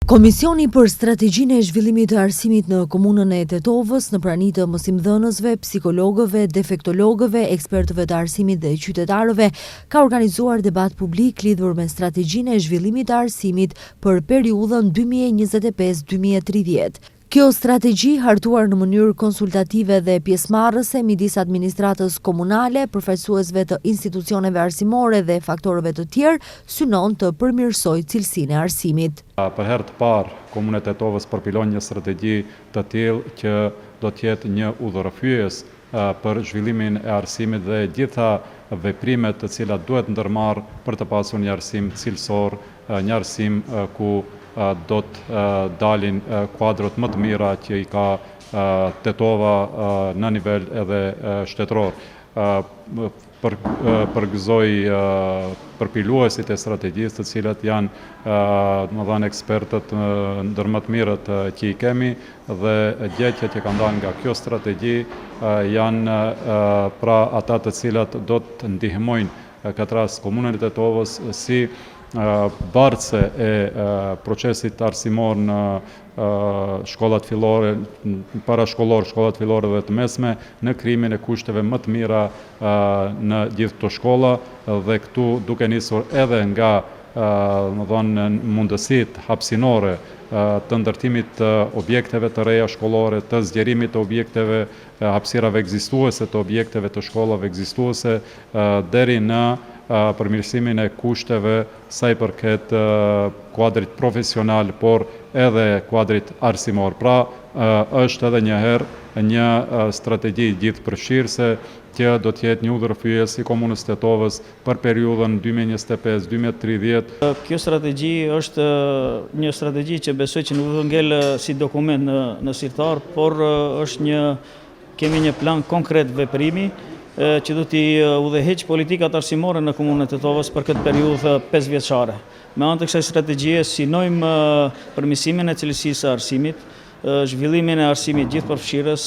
Komisioni për strategjinë e zhvillimit të arsimit në komunën e Tetovës, në prani të mësimdhënësve, psikologëve, defektologëve, ekspertëve të arsimit dhe qytetarëve, ka organizuar debat publik lidhur me strategjinë e zhvillimit të arsimit për periudhën 2025-2030. Kjo strategji, hartuar në mënyrë konsultative dhe pjesëmarrëse midis administratës komunale, përfaqësuesve të institucioneve arsimore dhe faktorëve të tjerë, synon të përmirësojë cilësinë e arsimit. Për herë të parë, Komuna e Tetovës përpilon një strategji të tillë që do të jetë një udhërrëfyes për zhvillimin e arsimit dhe gjitha veprimet të cilat duhet ndërmarrë për të pasur një arsim cilësor, një arsim ku do të dalin kuadrot më të mira që i ka Tetova në nivel edhe shtetëror. Përgëzoj përpiluesit e strategjisë, të cilët janë ekspertët ndër më të mirët që i kemi, dhe gjetjet që kanë dalë nga kjo strategji janë pra ata të cilat do të ndihmojnë këtë rast Komunën e Tetovës si bartëse e procesit arsimor në shkollat fillore, parashkollor, shkollat fillore dhe të mesme, në krijimin e kushteve më të mira në gjithë këto shkolla, dhe këtu duke nisur edhe nga mundësitë hapësinore të ndërtimit të objekteve të reja shkollore, të zgjerimit të objekteve, hapësirave ekzistuese të objekteve të shkollave ekzistuese, deri në përmirësimin e kushteve sa i përket kuadrit profesional, por edhe kuadrit arsimor. Pra, është edhe njëherë një strategji gjithëpërfshirëse që do të jetë një udhërrëfyes i Komunës Tetovës për periudhën 2025-2030. Kjo strategji është një strategji që besoj që nuk do ngel si dokument në sirtar, por kemi një plan konkret veprimi që do t'i udhëheq politikat arsimore në Komunën e Tetovës për këtë periudhë 5 vjeçare. Me anë të kësaj strategjie synojmë përmirësimin e cilësisë së arsimit, zhvillimin e arsimit gjithëpërfshirës,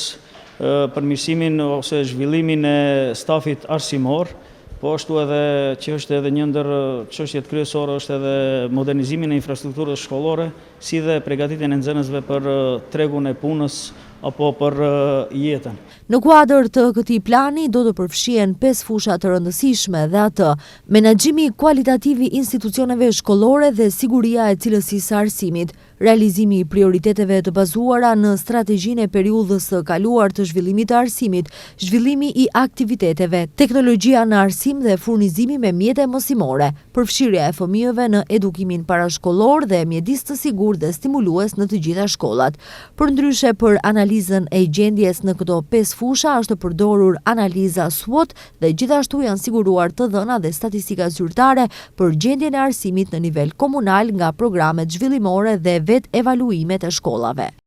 përmirësimin ose zhvillimin e stafit arsimor, po ashtu edhe që është edhe një ndër çështjet kryesore është edhe modernizimin e infrastrukturës shkollore, si dhe përgatitjen e nxënësve për tregun e punës apo për jetën. Në kuadër të këtij plani do të përfshihen 5 fusha të rëndësishme, dhe ato: menaxhimi kualitativ i institucioneve shkollore dhe siguria e cilësisë së arsimit, realizimi i prioriteteve të bazuara në strategjinë e periudhës së kaluar të zhvillimit të arsimit, zhvillimi i aktiviteteve, teknologjia në arsim dhe furnizimi me mjete mësimore, përfshirja e fëmijëve në edukimin parashkollor dhe mjedis të sigurt dhe stimulues në të gjitha shkollat. Përndryshe, për analizën e gjendjes në këto 5 fusha është përdorur analiza SWOT dhe gjithashtu janë siguruar të dhëna dhe statistika zyrtare për gjendjen e arsimit në nivel komunal nga programet zhvillimore dhe vetë evaluimet e shkollave.